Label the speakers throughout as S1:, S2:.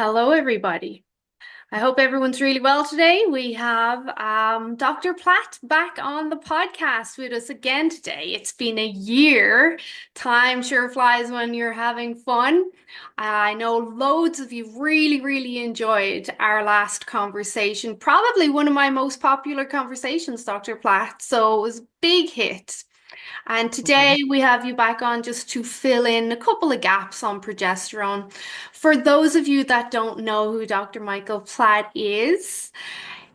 S1: Hello, everybody. I hope everyone's really well today. We have Dr. Platt back on the podcast with us again today. It's been a year. Time sure flies when you're having fun. I know loads of you really enjoyed our last conversation. Probably one of my most popular conversations, Dr. Platt. So it was a big hit. And
S2: Okay.
S1: today we have you back on just to fill in a couple of gaps on progesterone. For those of you that don't know who Dr. Michael Platt is,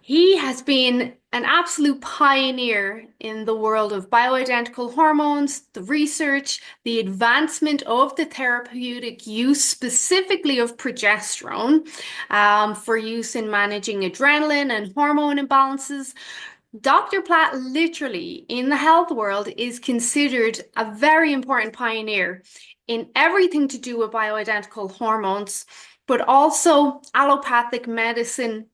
S1: he has been an absolute pioneer in the world of bioidentical hormones, the research, the advancement of the therapeutic use, specifically of progesterone, for use in managing adrenaline and hormone imbalances. Dr. Platt, literally, in the health world, is considered a very important pioneer in everything to do with bioidentical hormones, but also allopathic medicine,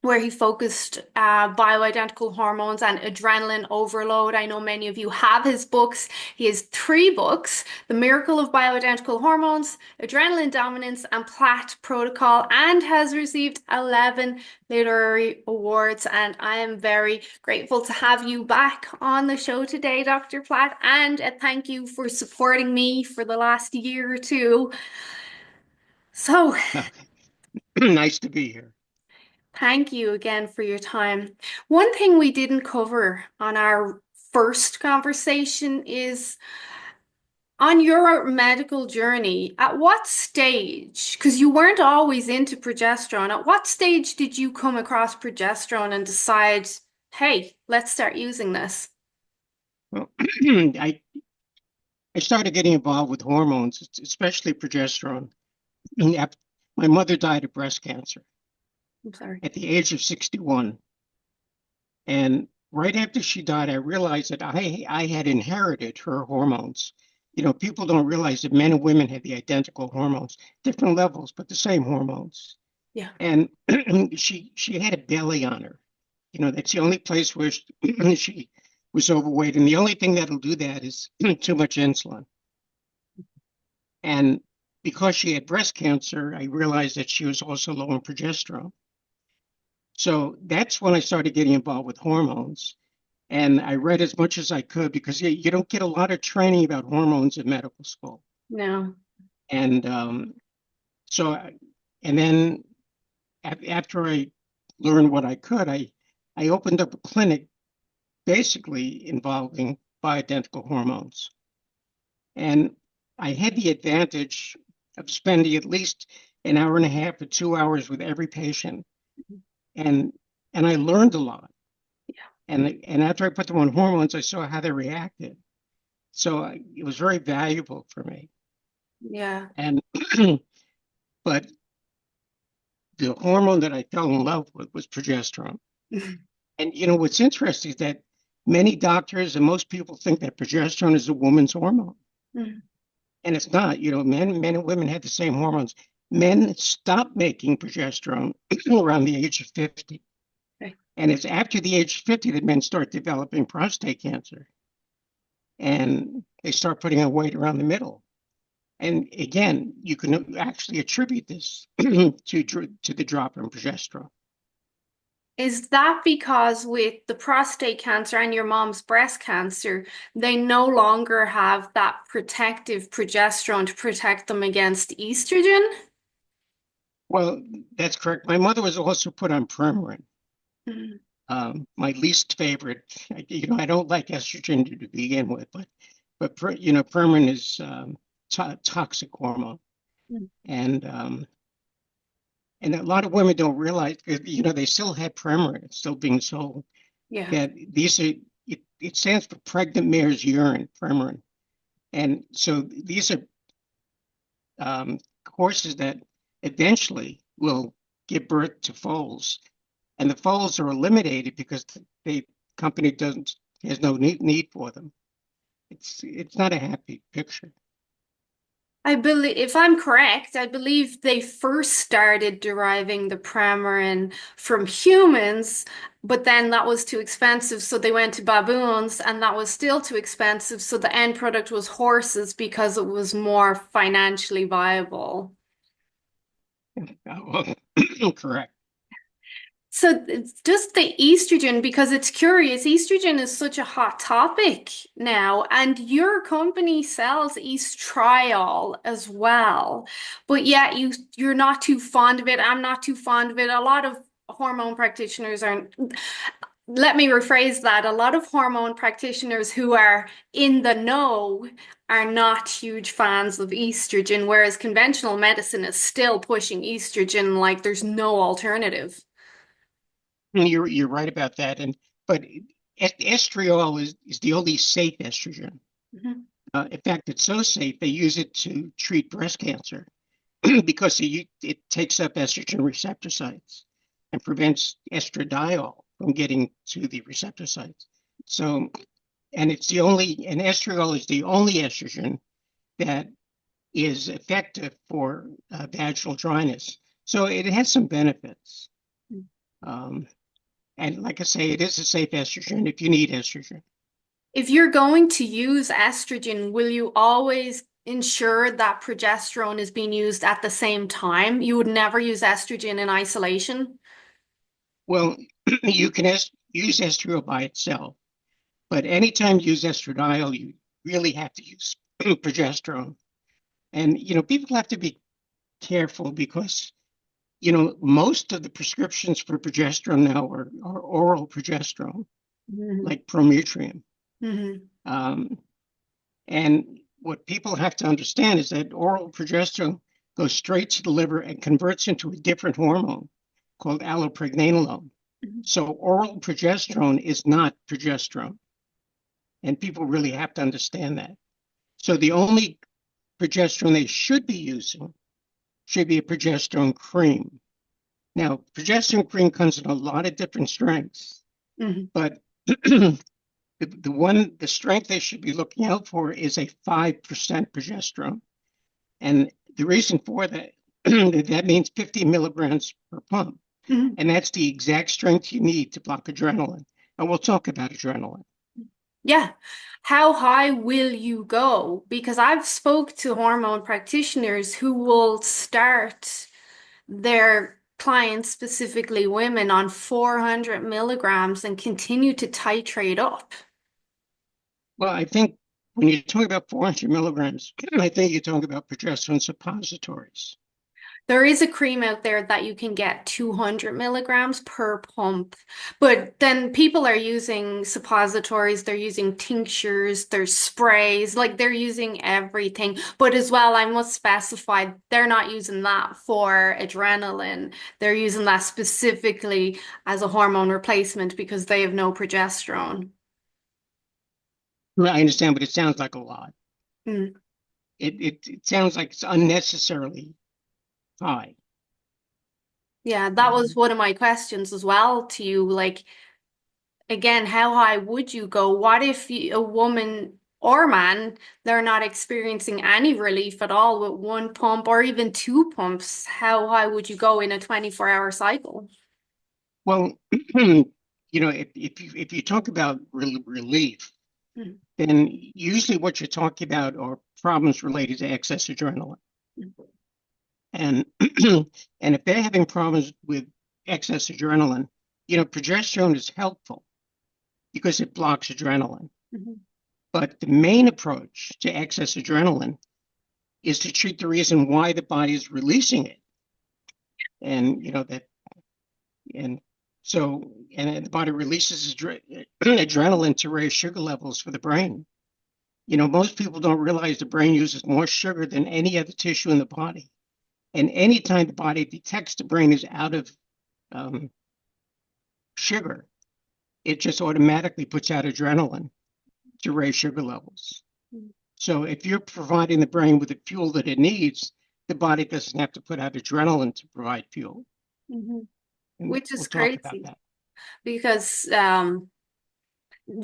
S1: where he focused bioidentical hormones and adrenaline overload. I know many of you have his books. He has three books: The Miracle of Bioidentical Hormones, Adrenaline Dominance, and Platt Protocol, and has received 11 literary awards. And I am very grateful to have you back on the show today, Dr. Platt. And thank you for supporting me for the last year or two. So,
S2: Okay. Nice to be here.
S1: thank you again for your time. One thing we didn't cover on our first conversation is on your medical journey, at what stage, because you weren't always into progesterone, at what stage did you come across progesterone and decide, hey, let's start using this?
S2: Well, I I started getting involved with hormones, especially progesterone. After my mother died of breast cancer
S1: I'm sorry.
S2: at the age of 61, and right after she died, I realized that I had inherited her hormones. People don't realize that men and women have the identical hormones, different levels, but the same hormones.
S1: Yeah.
S2: And she had a belly on her. That's the only place where she was overweight. And the only thing that'll do that is too much insulin. And because she had breast cancer, I realized that she was also low in progesterone. So that's when I started getting involved with hormones. And I read as much as I could because you don't get a lot of training about hormones in medical school.
S1: No.
S2: And so, and then after I learned what I could, I opened up a clinic basically involving bioidentical hormones. And I had the advantage of spending at least an hour and a half or 2 hours with every patient. And I learned a lot. And after I put them on hormones, I saw how they reacted. So it was very valuable for me.
S1: Yeah.
S2: And but the hormone that I fell in love with was progesterone. And what's interesting is that many doctors and most people think that progesterone is a woman's hormone. And it's not. Men and women have the same hormones. Men stop making progesterone around the age of 50.
S1: Okay.
S2: And it's after the age of 50 that men start developing prostate cancer. And they start putting on weight around the middle. And again, you can actually attribute this to the drop in progesterone.
S1: Is that because with the prostate cancer and your mom's breast cancer, they no longer have that protective progesterone to protect them against estrogen?
S2: Well, that's correct. My mother was also put on Premarin,
S1: Mhm.
S2: my least favorite. I don't like estrogen to begin with, but Premarin is toxic hormone, and a lot of women don't realize because they still have Premarin. It's still being sold.
S1: Yeah.
S2: That these are it stands for pregnant mare's urine, Premarin, and so these are horses that eventually will give birth to foals, and the foals are eliminated because the company doesn't has no need for them. It's not a happy picture.
S1: I believe, if I'm correct, I believe they first started deriving the Premarin from humans, but then that was too expensive, so they went to baboons, and that was still too expensive, so the end product was horses because it was more financially viable.
S2: Well, correct.
S1: So it's just the estrogen, because it's curious. Estrogen is such a hot topic now, and your company sells estriol as well. But yet you're not too fond of it. I'm not too fond of it. A lot of hormone practitioners aren't. Let me rephrase that. A lot of hormone practitioners who are in the know are not huge fans of estrogen, whereas conventional medicine is still pushing estrogen like there's no alternative.
S2: You're right about that. And but estriol is the only safe estrogen.
S1: Mhm.
S2: In fact, it's so safe they use it to treat breast cancer because it takes up estrogen receptor sites and prevents estradiol from getting to the receptor sites. So, and estriol is the only estrogen that is effective for vaginal dryness. So it has some benefits. Um, and like I say, it is a safe estrogen if you need estrogen.
S1: If you're going to use estrogen, will you always ensure that progesterone is being used at the same time? You would never use estrogen in isolation.
S2: Well, you can use estriol by itself, but anytime you use estradiol, you really have to use progesterone. And, people have to be careful because, most of the prescriptions for progesterone now are oral progesterone,
S1: Mhm.
S2: like Prometrium.
S1: Mhm.
S2: Um, and what people have to understand is that oral progesterone goes straight to the liver and converts into a different hormone called allopregnanolone.
S1: Mhm.
S2: So oral progesterone is not progesterone. And people really have to understand that. So the only progesterone they should be using should be a progesterone cream. Now, progesterone cream comes in a lot of different strengths,
S1: Mhm.
S2: but the strength they should be looking out for is a 5% progesterone. And the reason for that, that means 50 milligrams per pump.
S1: Mhm.
S2: And that's the exact strength you need to block adrenaline. And we'll talk about adrenaline.
S1: Yeah. How high will you go? Because I've spoke to hormone practitioners who will start their clients, specifically women, on 400 milligrams and continue to titrate up.
S2: Well, I think when you're talking about 400 milligrams, I think you're talking about progesterone suppositories.
S1: There is a cream out there that you can get 200 milligrams per pump, but then people are using suppositories, they're using tinctures, there's sprays, like they're using everything. But as well, I must specify they're not using that for adrenaline. They're using that specifically as a hormone replacement because they have no progesterone.
S2: Well, I understand, but it sounds like a lot.
S1: Mm.
S2: It sounds like it's unnecessarily high.
S1: Yeah, that was
S2: Um,
S1: one of my questions as well to you. Like, again, how high would you go? What if a woman or man, they're not experiencing any relief at all with one pump or even two pumps? How high would you go in a 24-hour cycle?
S2: well, if you talk about relief,
S1: Mm.
S2: then usually what you're talking about are problems related to excess adrenaline. And and if they're having problems with excess adrenaline, progesterone is helpful because it blocks adrenaline.
S1: Mhm.
S2: But the main approach to excess adrenaline is to treat the reason why the body is releasing it. And and and the body releases adrenaline to raise sugar levels for the brain. Most people don't realize the brain uses more sugar than any other tissue in the body. And anytime the body detects the brain is out of um, sugar, it just automatically puts out adrenaline to raise sugar levels. So if you're providing the brain with the fuel that it needs, the body doesn't have to put out adrenaline to provide fuel.
S1: Mhm.
S2: And
S1: Which
S2: we'll
S1: is
S2: talk about
S1: crazy
S2: that.
S1: because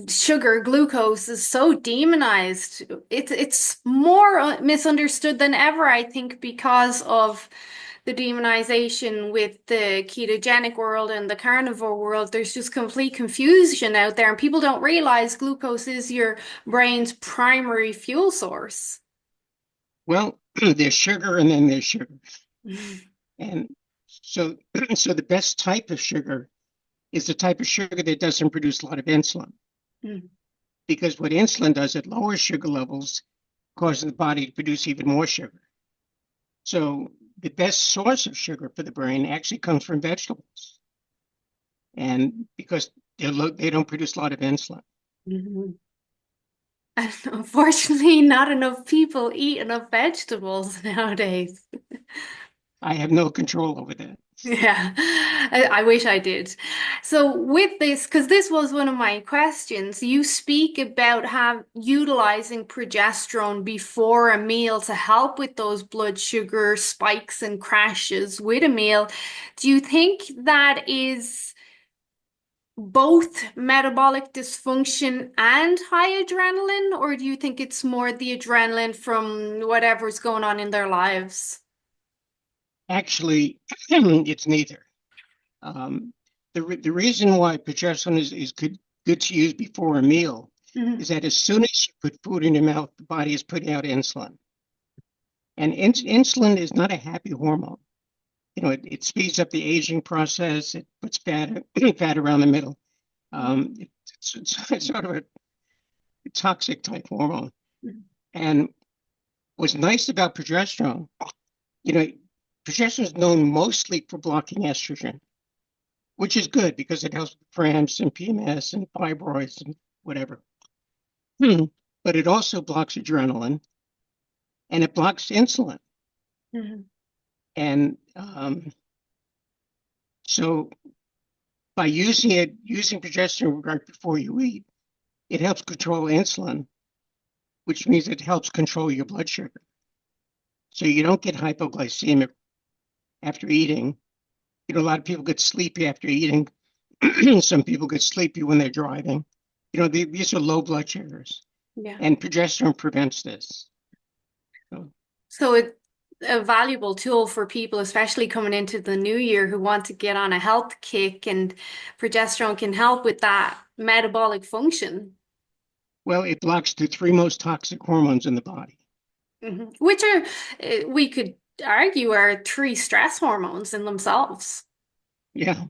S1: sugar, glucose is so demonized. It's more misunderstood than ever, I think, because of the demonization with the ketogenic world and the carnivore world. There's just complete confusion out there, and people don't realize glucose is your brain's primary fuel source.
S2: Well, there's sugar and then there's sugar. And so, so the best type of sugar is the type of sugar that doesn't produce a lot of insulin.
S1: Mm.
S2: Because what insulin does, it lowers sugar levels, causing the body to produce even more sugar. So the best source of sugar for the brain actually comes from vegetables. And because they don't produce a lot of insulin.
S1: Mhm. And unfortunately, not enough people eat enough vegetables nowadays.
S2: I have no control over that.
S1: Yeah, I wish I did. So with this, because this was one of my questions, you speak about have utilizing progesterone before a meal to help with those blood sugar spikes and crashes with a meal. Do you think that is both metabolic dysfunction and high adrenaline, or do you think it's more the adrenaline from whatever's going on in their lives?
S2: Actually, it's neither. Um, the reason why progesterone is good to use before a meal
S1: Mhm.
S2: is that as soon as you put food in your mouth, the body is putting out insulin. And insulin is not a happy hormone. It speeds up the aging process. It puts fat around the middle. It's sort of a toxic type hormone.
S1: Mhm.
S2: And what's nice about progesterone, you know, progesterone is known mostly for blocking estrogen, which is good because it helps with cramps and PMS and fibroids and whatever. Hmm. But it also blocks adrenaline and it blocks insulin.
S1: Mhm.
S2: And so by using progesterone right before you eat, it helps control insulin, which means it helps control your blood sugar. So you don't get hypoglycemic after eating. A lot of people get sleepy after eating. Some people get sleepy when they're driving. These are low blood sugars,
S1: Yeah.
S2: and progesterone prevents this. So,
S1: So it's a valuable tool for people, especially coming into the new year who want to get on a health kick, and progesterone can help with that metabolic function.
S2: well, it blocks the three most toxic hormones in the body.
S1: Which are, we could argue, are three stress hormones in themselves.
S2: Yeah.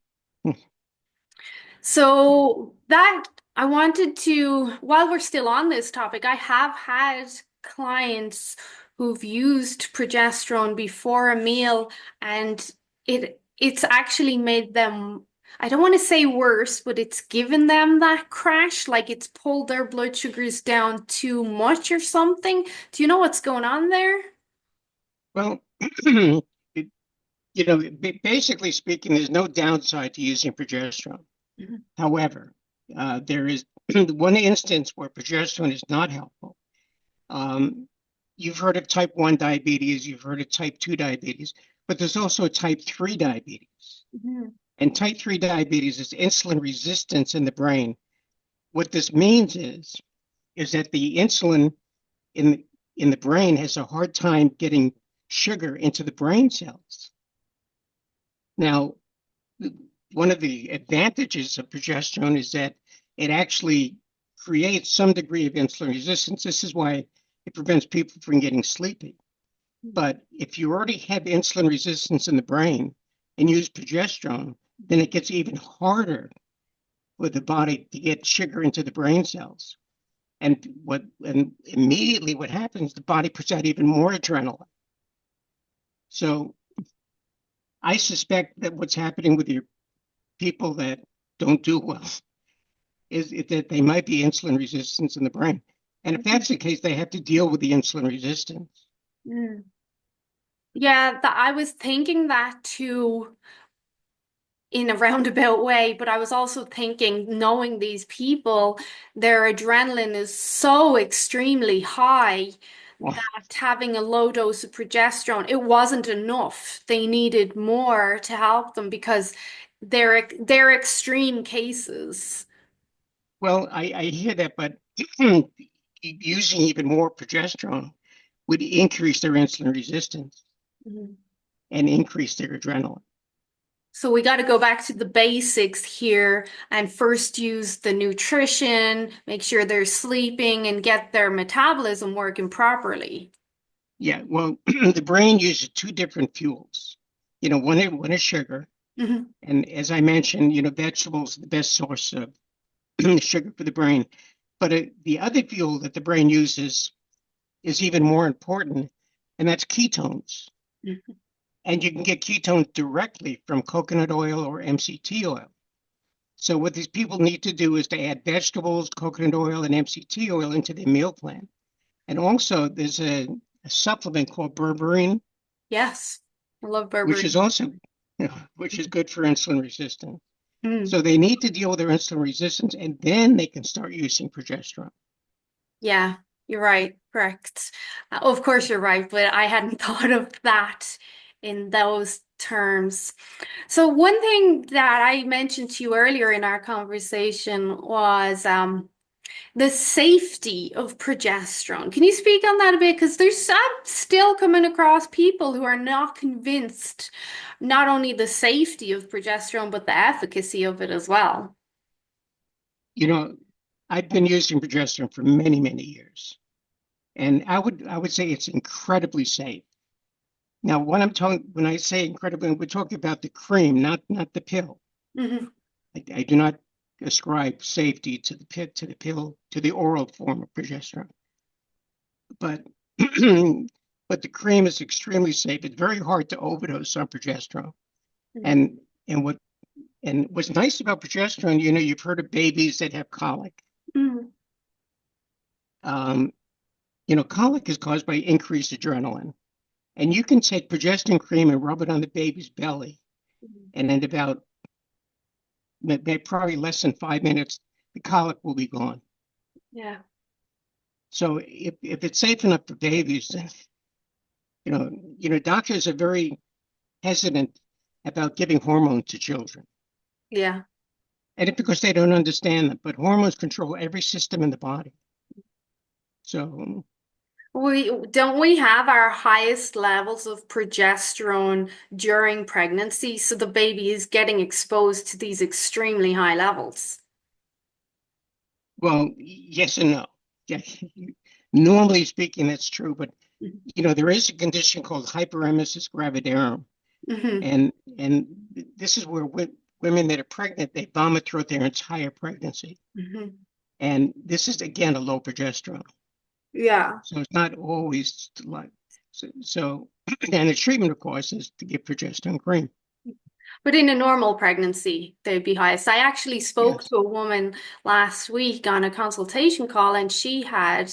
S1: So that I wanted to, while we're still on this topic, I have had clients who've used progesterone before a meal, and it's actually made them, I don't want to say worse, but it's given them that crash, like it's pulled their blood sugars down too much or something. Do you know what's going on there?
S2: Well, it, basically speaking, there's no downside to using progesterone.
S1: Mhm.
S2: However, there is one instance where progesterone is not helpful. Um, you've heard of type 1 diabetes, you've heard of type 2 diabetes, but there's also type 3 diabetes.
S1: Mhm.
S2: And type 3 diabetes is insulin resistance in the brain. What this means is that the insulin in in the brain has a hard time getting sugar into the brain cells. Now, one of the advantages of progesterone is that it actually creates some degree of insulin resistance. This is why it prevents people from getting sleepy. But if you already have insulin resistance in the brain and use progesterone, then it gets even harder for the body to get sugar into the brain cells. And immediately what happens, the body puts out even more adrenaline. So I suspect that what's happening with your people that don't do well is that they might be insulin resistance in the brain. And if that's the case, they have to deal with the insulin resistance.
S1: Mm. Yeah, that I was thinking that too in a roundabout way, but I was also thinking, knowing these people, their adrenaline is so extremely high
S2: Well,
S1: that having a low dose of progesterone, it wasn't enough. They needed more to help them because they're extreme cases.
S2: I hear that, but using even more progesterone would increase their insulin resistance
S1: Mhm.
S2: and increase their adrenaline.
S1: So we got to go back to the basics here and first use the nutrition, make sure they're sleeping and get their metabolism working properly.
S2: Yeah, well, the brain uses two different fuels. one is sugar.
S1: Hmm.
S2: And as I mentioned, vegetables are the best source of sugar for the brain. But the other fuel that the brain uses is even more important, and that's ketones. And you can get ketones directly from coconut oil or MCT oil. So what these people need to do is to add vegetables, coconut oil, and MCT oil into their meal plan. And also there's a supplement called berberine,
S1: Yes, I love
S2: which is
S1: berberine.
S2: also which is good for insulin resistance.
S1: Mm.
S2: So they need to deal with their insulin resistance, and then they can start using progesterone.
S1: Yeah, you're right. Correct. Of course, you're right, but I hadn't thought of that in those terms. So one thing that I mentioned to you earlier in our conversation was the safety of progesterone. Can you speak on that a bit? Because I'm still coming across people who are not convinced not only the safety of progesterone, but the efficacy of it as well.
S2: You know, I've been using progesterone for many, many years, and I would say it's incredibly safe. Now, when I say incredibly, we're talking about the cream, not the pill.
S1: Hmm.
S2: I do not ascribe safety to the pill, to the oral form of progesterone. But but the cream is extremely safe. It's very hard to overdose on progesterone. And and what and what's nice about progesterone, you've heard of babies that have colic.
S1: Hmm.
S2: Um, colic is caused by increased adrenaline. And you can take progesterone cream and rub it on the baby's belly, and in about probably less than 5 minutes, the colic will be gone.
S1: Yeah.
S2: So if it's safe enough for babies, then doctors are very hesitant about giving hormones to children,
S1: Yeah.
S2: and it's because they don't understand them. But hormones control every system in the body. So,
S1: We have our highest levels of progesterone during pregnancy, so the baby is getting exposed to these extremely high levels.
S2: well, yes and no. Yeah, normally speaking, that's true. But there is a condition called hyperemesis gravidarum,
S1: Hmm.
S2: and this is where women that are pregnant, they vomit throughout their entire pregnancy.
S1: Hmm.
S2: And this is again a low progesterone.
S1: Yeah.
S2: So it's not always like so and the treatment, of course, is to give progesterone cream.
S1: But in a normal pregnancy, they'd be highest. I actually spoke
S2: Yes.
S1: to a woman last week on a consultation call, and she had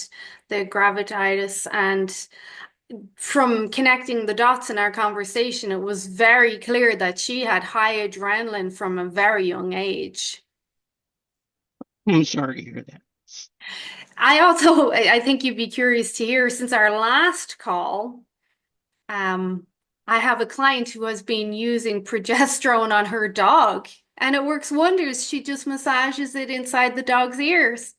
S1: the graviditis. And from connecting the dots in our conversation, it was very clear that she had high adrenaline from a very young age.
S2: I'm sorry to hear that.
S1: I think you'd be curious to hear since our last call, um, I have a client who has been using progesterone on her dog, and it works wonders. She just massages it inside the dog's ears.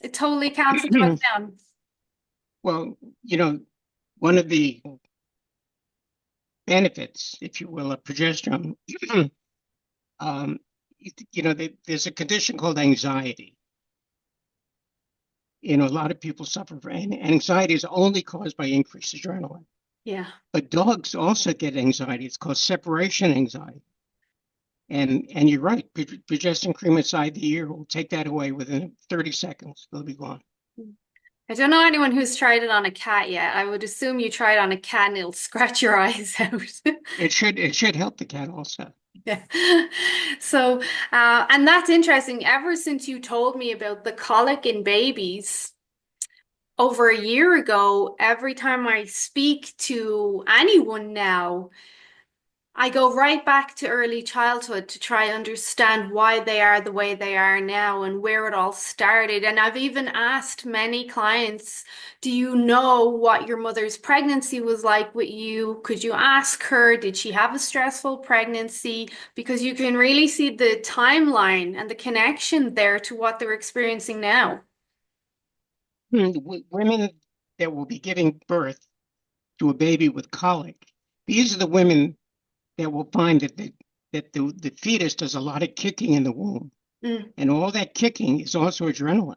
S1: It totally calms the dog down.
S2: Well, one of the benefits, if you will, of progesterone, um, there's a condition called anxiety. A lot of people suffer from anxiety is only caused by increased adrenaline.
S1: Yeah.
S2: But dogs also get anxiety. It's called separation anxiety. And you're right, progesterone cream inside the ear will take that away within 30 seconds. They'll be gone.
S1: I don't know anyone who's tried it on a cat yet. I would assume you try it on a cat and it'll scratch your eyes out.
S2: It should help the cat also.
S1: Yeah. So, and that's interesting. Ever since you told me about the colic in babies over a year ago, every time I speak to anyone now, I go right back to early childhood to try understand why they are the way they are now and where it all started. And I've even asked many clients, do you know what your mother's pregnancy was like with you? Could you ask her, did she have a stressful pregnancy? Because you can really see the timeline and the connection there to what they're experiencing now.
S2: Women that will be giving birth to a baby with colic, these are the women that will find that the fetus does a lot of kicking in the womb.
S1: Mm,
S2: And all that kicking is also adrenaline.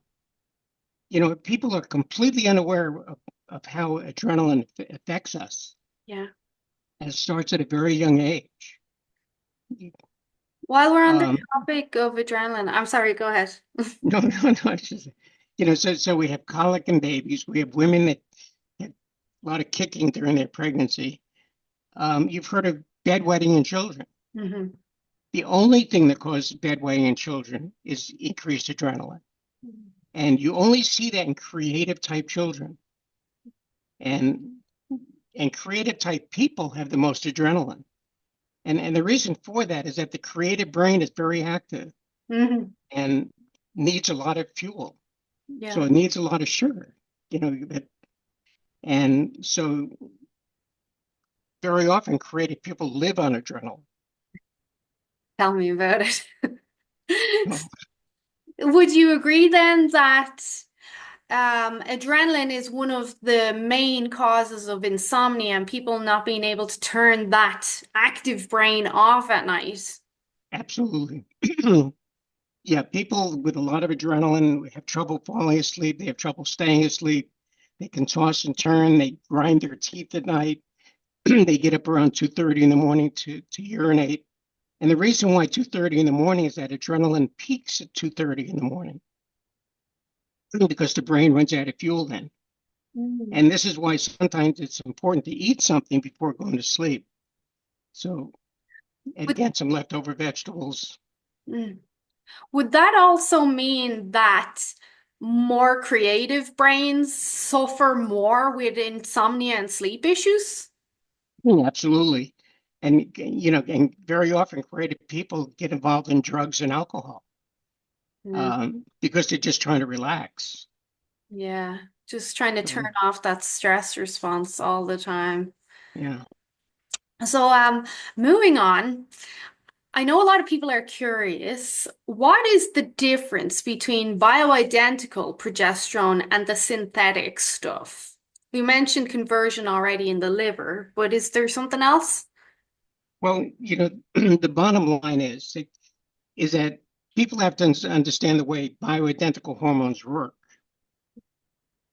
S2: People are completely unaware of how adrenaline affects us.
S1: yeah.
S2: and it starts at a very young age.
S1: While we're on the
S2: Um,
S1: topic of adrenaline, I'm sorry, go ahead.
S2: no, no, no. It's just, so we have colic in babies. We have women that have a lot of kicking during their pregnancy. You've heard of bedwetting in children.
S1: Hmm.
S2: The only thing that causes bedwetting in children is increased adrenaline. And you only see that in creative type children. And creative type people have the most adrenaline. And the reason for that is that the creative brain is very active
S1: Hmm.
S2: and needs a lot of fuel. So
S1: Yeah,
S2: it needs a lot of sugar, that, and so very often creative people live on adrenaline.
S1: tell me about it.
S2: Well,
S1: Would you agree then that adrenaline is one of the main causes of insomnia and people not being able to turn that active brain off at night?
S2: absolutely. Yeah, people with a lot of adrenaline have trouble falling asleep. They have trouble staying asleep. They can toss and turn. They grind their teeth at night. They get up around 2:30 in the morning to urinate. And the reason why 2:30 in the morning is that adrenaline peaks at 2:30 in the morning because the brain runs out of fuel then.
S1: Mm.
S2: And this is why sometimes it's important to eat something before going to sleep. So, and
S1: Would,
S2: get some leftover vegetables.
S1: mm. Would that also mean that more creative brains suffer more with insomnia and sleep issues?
S2: Absolutely. And, and very often creative people get involved in drugs and alcohol
S1: Mm.
S2: because they're just trying to relax.
S1: Yeah, just trying to turn
S2: So,
S1: off that stress response all the time.
S2: yeah.
S1: So, moving on, I know a lot of people are curious. What is the difference between bioidentical progesterone and the synthetic stuff? We mentioned conversion already in the liver, but is there something else?
S2: Well, the bottom line is that people have to understand the way bioidentical hormones work.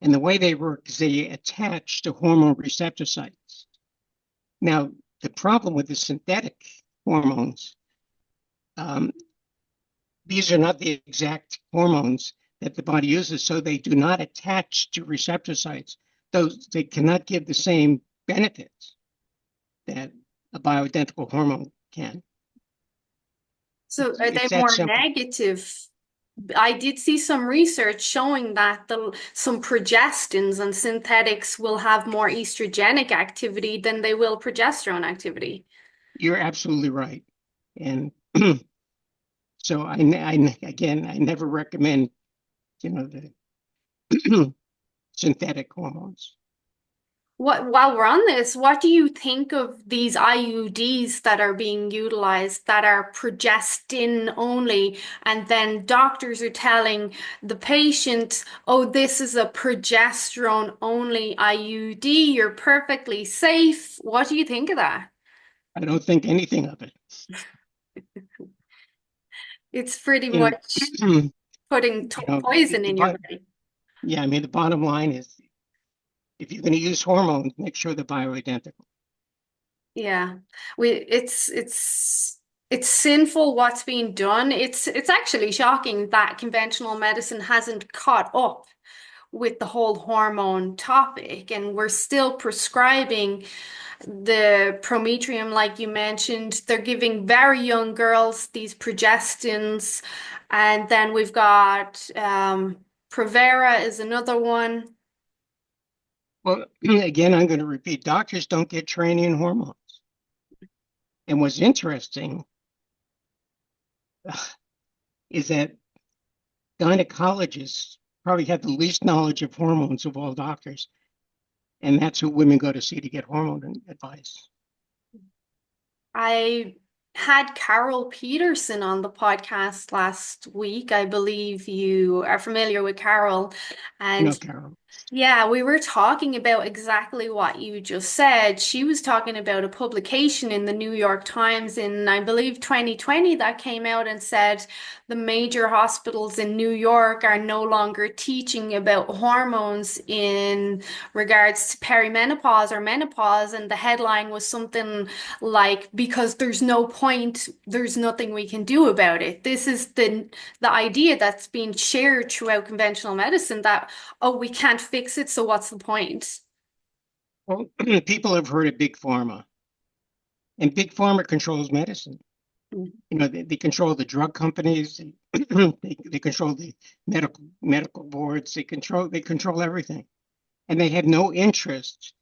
S2: And the way they work is they attach to hormone receptor sites. Now, the problem with the synthetic hormones, um, these are not the exact hormones that the body uses, so they do not attach to receptor sites. Those they cannot give the same benefits that a bioidentical hormone can.
S1: So are they
S2: It's that
S1: more
S2: simple.
S1: negative? I did see some research showing that some progestins and synthetics will have more estrogenic activity than they will progesterone activity.
S2: You're absolutely right. And so again, I never recommend, the synthetic hormones.
S1: While we're on this, what do you think of these IUDs that are being utilized that are progestin only, and then doctors are telling the patient, "Oh, this is a progesterone only IUD. You're perfectly safe." What do you think of that?
S2: I don't think anything of it.
S1: It's pretty
S2: You know,
S1: much putting poison in your body.
S2: yeah, I mean, the bottom line is if you're going to use hormones, make sure they're bioidentical.
S1: Yeah. It's sinful what's being done. It's actually shocking that conventional medicine hasn't caught up with the whole hormone topic, and we're still prescribing the prometrium, like you mentioned. They're giving very young girls these progestins, and then we've got Provera is another one.
S2: Well, again, I'm going to repeat, doctors don't get training in hormones. And what's interesting is that gynecologists probably have the least knowledge of hormones of all doctors. And that's who women go to see to get hormone advice.
S1: I had Carol Peterson on the podcast last week. I believe you are familiar with Carol.
S2: I know,
S1: And
S2: Carol.
S1: Yeah, we were talking about exactly what you just said. She was talking about a publication in the New York Times in, I believe, 2020 that came out and said the major hospitals in New York are no longer teaching about hormones in regards to perimenopause or menopause. And the headline was something like, because there's no point, there's nothing we can do about it. This is the idea that's being shared throughout conventional medicine that oh, we can't fix it, so what's the point?
S2: Well, people have heard of big pharma, and big pharma controls medicine. You know, they control the drug companies, they control the medical boards, they control everything, and they have no interest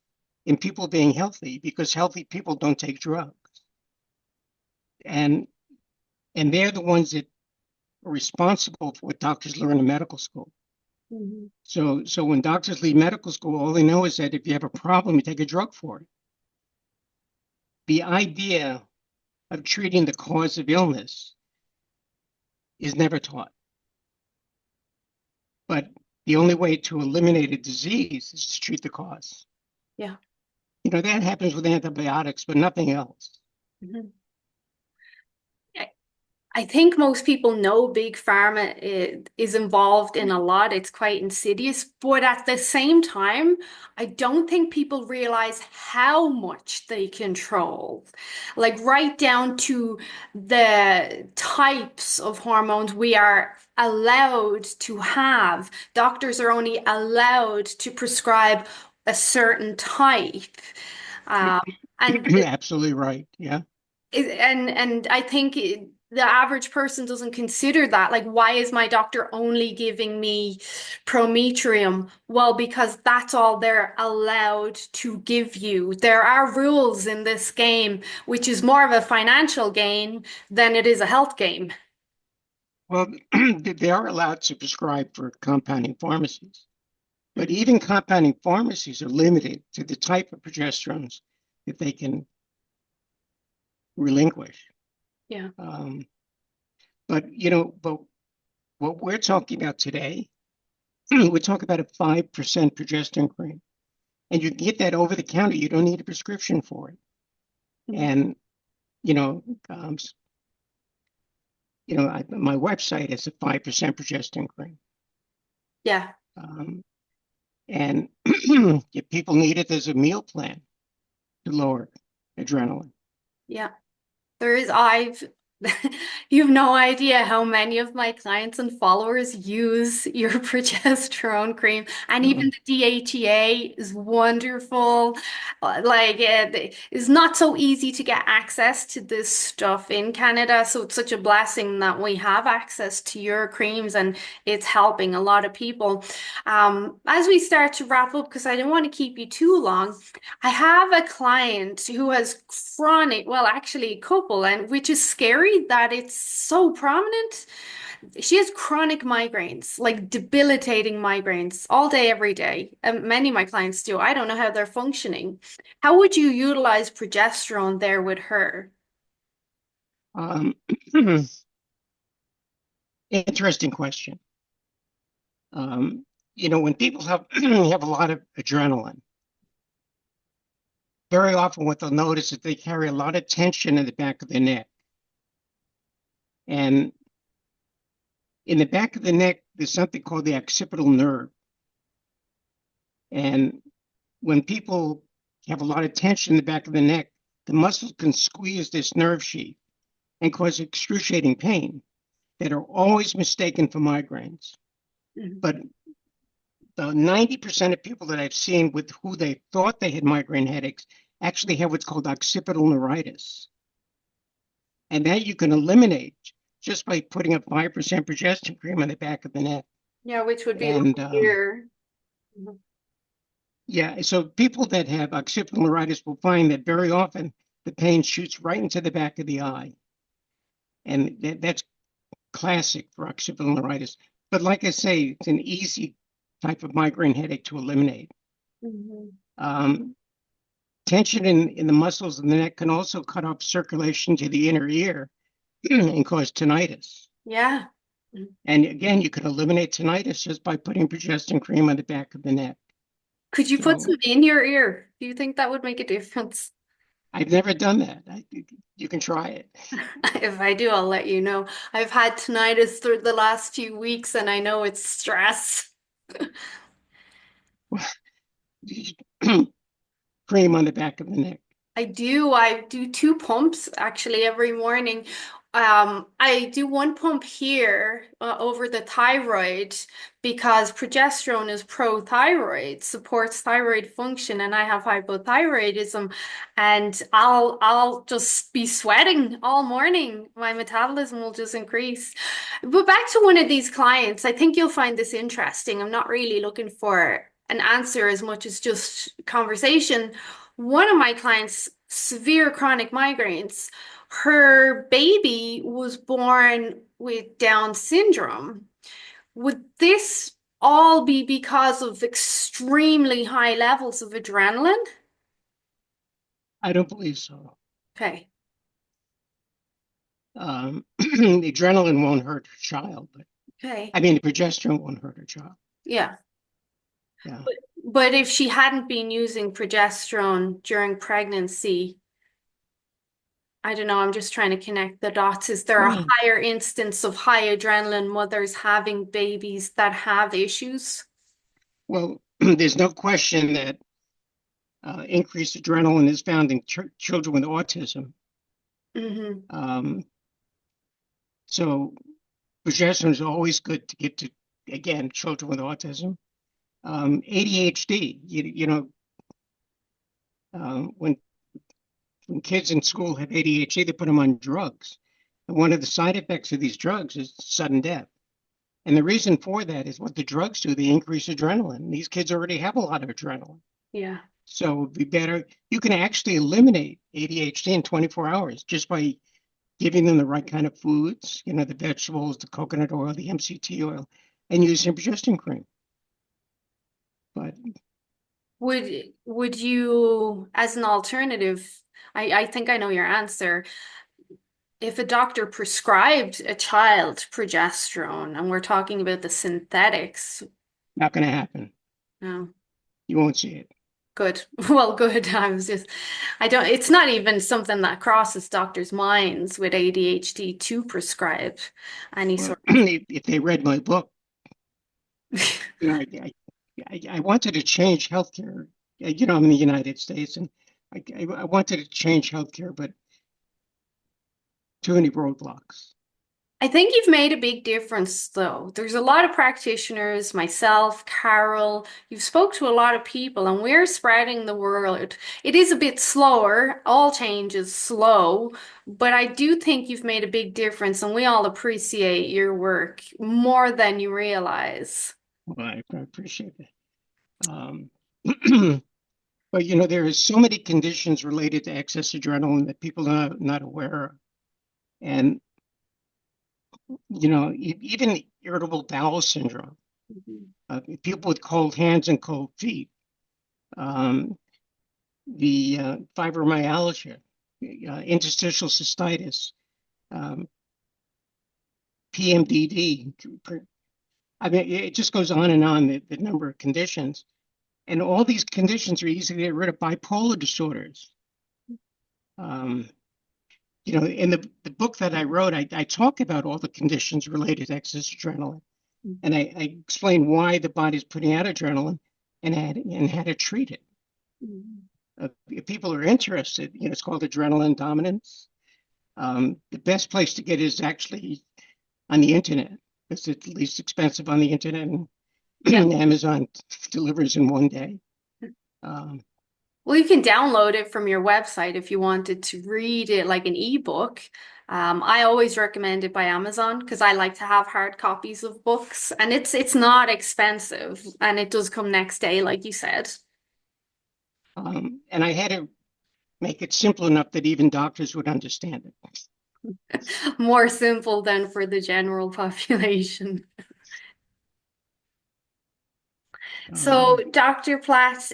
S2: in people being healthy because healthy people don't take drugs, and and they're the ones that are responsible for what doctors learn in medical school.
S1: Mhm.
S2: So when doctors leave medical school, all they know is that if you have a problem, you take a drug for it. The idea of treating the cause of illness is never taught. But the only way to eliminate a disease is to treat the cause.
S1: Yeah.
S2: You know, that happens with antibiotics, but nothing else.
S1: Mhm. I think most people know big pharma is involved in a lot. It's quite insidious, but at the same time, I don't think people realize how much they control. Like right down to the types of hormones we are allowed to have. Doctors are only allowed to prescribe a certain type. Um, and
S2: Absolutely right. Yeah.
S1: and I think the average person doesn't consider that. Like, why is my doctor only giving me prometrium? Well, because that's all they're allowed to give you. There are rules in this game, which is more of a financial gain than it is a health game.
S2: Well, they are allowed to prescribe for compounding pharmacies, but
S1: Mhm.
S2: even compounding pharmacies are limited to the type of progesterones that they can relinquish.
S1: Yeah.
S2: Um, but what we're talking about today, we're talking about a 5% progesterone cream, and you can get that over the counter. You don't need a prescription for it.
S1: Mhm.
S2: And you know, um, my website is a 5% progesterone cream,
S1: Yeah.
S2: um, and if people need it, there's a meal plan to lower adrenaline.
S1: Yeah. There is, you have no idea how many of my clients and followers use your progesterone cream. And even
S2: Um,
S1: the DHEA is wonderful. Like, it's not so easy to get access to this stuff in Canada. So it's such a blessing that we have access to your creams and it's helping a lot of people. As we start to wrap up, because I don't want to keep you too long, I have a client who has chronic, well, actually a couple, and which is scary that it's so prominent. She has chronic migraines, like debilitating migraines all day, every day. And many of my clients do. I don't know how they're functioning. How would you utilize progesterone there with her?
S2: um, interesting question. Um, when people have have a lot of adrenaline, very often what they'll notice is they carry a lot of tension in the back of their neck. And in the back of the neck, there's something called the occipital nerve. And when people have a lot of tension in the back of the neck, the muscles can squeeze this nerve sheath and cause excruciating pain that are always mistaken for migraines.
S1: Mhm.
S2: But the 90% of people that I've seen with who they thought they had migraine headaches actually have what's called occipital neuritis. And that you can eliminate just by putting a 5% progesterone cream on the back of the neck.
S1: Yeah, which would be
S2: And
S1: lovely here. Mhm.
S2: yeah, so people that have occipital neuritis will find that very often the pain shoots right into the back of the eye. And that's classic for occipital neuritis. But like I say, it's an easy type of migraine headache to eliminate.
S1: Mhm.
S2: Um, Tension in the muscles of the neck can also cut off circulation to the inner ear and cause tinnitus.
S1: Yeah. Mhm.
S2: And again, you can eliminate tinnitus just by putting progesterone cream on the back of the neck.
S1: Could you put
S2: So
S1: some in your ear? Do you think that would make a difference?
S2: I've never done that. You can try it.
S1: If I do, I'll let you know. I've had tinnitus through the last few weeks and I know it's stress.
S2: Cream on the back of the neck.
S1: I do. I do two pumps actually every morning. I do one pump here over the thyroid because progesterone is pro-thyroid, supports thyroid function, and I have hypothyroidism, and I'll just be sweating all morning. My metabolism will just increase. But back to one of these clients, I think you'll find this interesting. I'm not really looking for an answer as much as just conversation. One of my clients, severe chronic migraines, her baby was born with Down syndrome. Would this all be because of extremely high levels of adrenaline?
S2: I don't believe so.
S1: Okay.
S2: The adrenaline won't hurt her child, but
S1: Okay.
S2: I mean, the progesterone won't hurt her child.
S1: Yeah.
S2: Yeah.
S1: But if she hadn't been using progesterone during pregnancy, I don't know, I'm just trying to connect the dots. Is there a
S2: Well,
S1: higher instance of high adrenaline mothers having babies that have issues?
S2: well, there's no question that increased adrenaline is found in children with autism.
S1: Hmm.
S2: Um, so progesterone is always good to get to, again, children with autism. ADHD, when kids in school have ADHD, they put them on drugs. And one of the side effects of these drugs is sudden death. And the reason for that is what the drugs do, they increase adrenaline. These kids already have a lot of adrenaline.
S1: Yeah.
S2: So it'd be better. You can actually eliminate ADHD in 24 hours just by giving them the right kind of foods, the vegetables, the coconut oil, the MCT oil, and using progesterone cream. But
S1: Would you, as an alternative, I think I know your answer. If a doctor prescribed a child progesterone, and we're talking about the synthetics,
S2: not going to happen.
S1: no,
S2: You won't see it.
S1: good. Well, good. I don't, it's not even something that crosses doctors' minds with ADHD to prescribe any
S2: Well,
S1: sort of.
S2: if they read my book, you know, I wanted to change healthcare. I'm in the United States, and I wanted to change healthcare, but too many roadblocks.
S1: I think you've made a big difference, though. There's a lot of practitioners, myself, Carol, you've spoke to a lot of people, and we're spreading the word. It is a bit slower. All change is slow, but I do think you've made a big difference, and we all appreciate your work more than you realize.
S2: Well, I appreciate it. Um, but there is so many conditions related to excess adrenaline that people are not aware of, and even irritable bowel syndrome,
S1: Mhm.
S2: people with cold hands and cold feet, um, the fibromyalgia, interstitial cystitis, um, PMDD. I mean, it just goes on and on, the number of conditions. And all these conditions are easy to get rid of. Bipolar disorders. Um, in the book that I wrote, I talk about all the conditions related to excess adrenaline. And I explain why the body's putting out adrenaline and how to treat it.
S1: Mhm.
S2: If people are interested, it's called adrenaline dominance. The best place to get it is actually on the internet. It's the least expensive on the internet, and
S1: Yeah.
S2: Amazon delivers in one day. Um,
S1: Well, you can download it from your website if you wanted to read it like an ebook. I always recommend it by Amazon because I like to have hard copies of books, and it's not expensive, and it does come next day, like you said.
S2: and I had to make it simple enough that even doctors would understand it.
S1: More simple than for the general population. So,
S2: Um,
S1: Dr. Platt,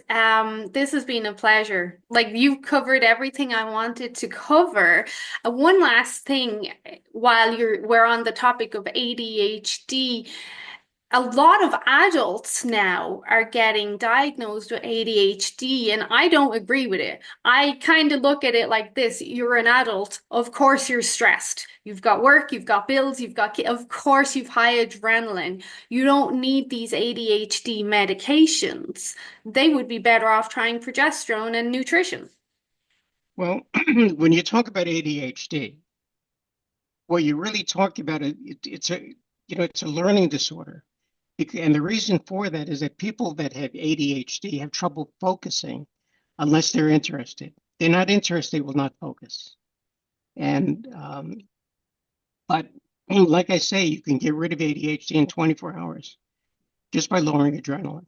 S1: this has been a pleasure. Like you've covered everything I wanted to cover. One last thing, while we're on the topic of ADHD. a lot of adults now are getting diagnosed with ADHD, and I don't agree with it. I kind of look at it like this. You're an adult. Of course you're stressed. You've got work, you've got bills, you've got of course you've high adrenaline. You don't need these ADHD medications. They would be better off trying progesterone and nutrition.
S2: Well, when you talk about ADHD, what you really talk about it's a it's a learning disorder. And the reason for that is that people that have ADHD have trouble focusing unless they're interested. They're not interested, will not focus. And but like I say, you can get rid of ADHD in 24 hours just by lowering adrenaline.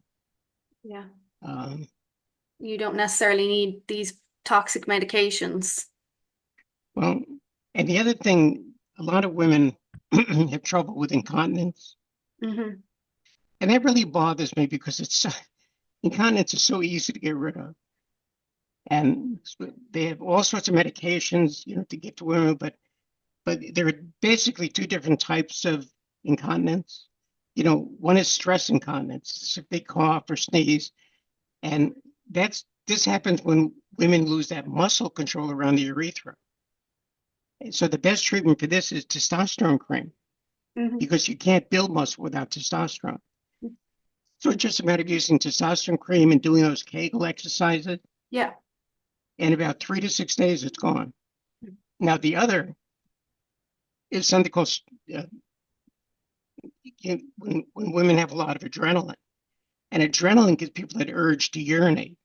S1: Yeah.
S2: Um,
S1: You don't necessarily need these toxic medications.
S2: well, and the other thing, a lot of women have trouble with incontinence,
S1: Hmm.
S2: and that really bothers me because incontinence is so easy to get rid of. And they have all sorts of medications, to give to women, but there are basically two different types of incontinence. One is stress incontinence. It's if they cough or sneeze, and this happens when women lose that muscle control around the urethra. And so the best treatment for this is testosterone cream
S1: Hmm.
S2: because you can't build muscle without testosterone. So it's just a matter of using testosterone cream and doing those Kegel exercises.
S1: Yeah.
S2: In about 3 to 6 days, it's gone. Now, the other is something called uh, when women have a lot of adrenaline, and adrenaline gives people that urge to urinate.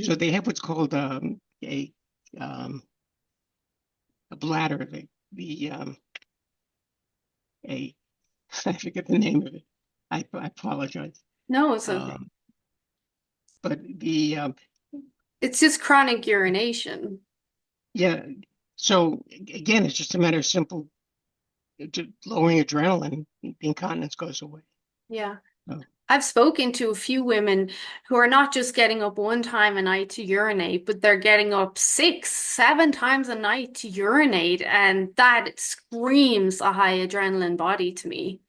S2: So
S1: Mhm.
S2: they have what's called um, a bladder, a I forget the name of it. I apologize.
S1: No, it's okay.
S2: Um, but the
S1: It's just chronic urination.
S2: yeah, so again, it's just a matter of simple lowering adrenaline. The incontinence goes away.
S1: Yeah.
S2: So
S1: I've spoken to a few women who are not just getting up one time a night to urinate, but they're getting up six, seven times a night to urinate, and that screams a high adrenaline body to me.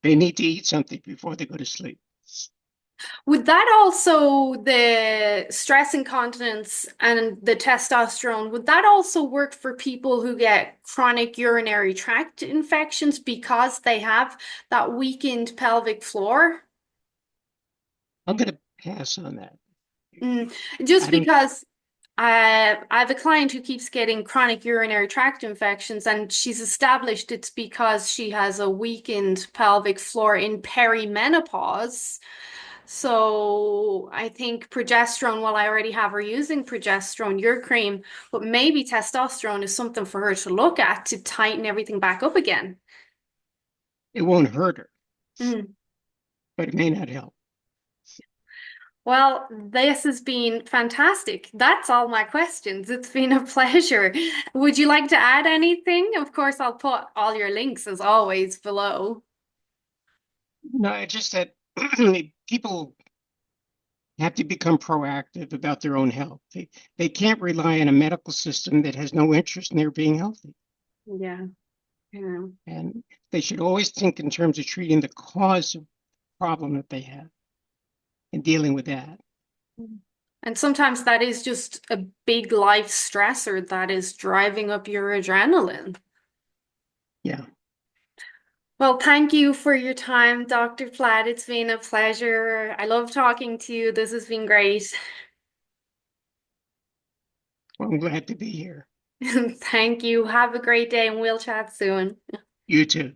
S2: they need to eat something before they go to sleep.
S1: Would that also, the stress incontinence and the testosterone, would that also work for people who get chronic urinary tract infections because they have that weakened pelvic floor?
S2: I'm going to pass on that.
S1: Mm, just
S2: I don't.
S1: because I have a client who keeps getting chronic urinary tract infections, and she's established it's because she has a weakened pelvic floor in perimenopause. So I think progesterone, well, I already have her using progesterone, your cream, but maybe testosterone is something for her to look at to tighten everything back up again.
S2: It won't hurt her,
S1: Mm.
S2: but it may not help.
S1: Well, this has been fantastic. That's all my questions. It's been a pleasure. Would you like to add anything? Of course, I'll put all your links as always below.
S2: No, it's just that people have to become proactive about their own health. They can't rely on a medical system that has no interest in their being healthy.
S1: Yeah. Yeah.
S2: And they should always think in terms of treating the cause of the problem that they have and dealing with that.
S1: And sometimes that is just a big life stressor that is driving up your adrenaline.
S2: Yeah.
S1: Well, thank you for your time, Dr. Platt. It's been a pleasure. I love talking to you. This has been great.
S2: Well, I'm glad to be here.
S1: Thank you. Have a great day, and we'll chat soon.
S2: You too.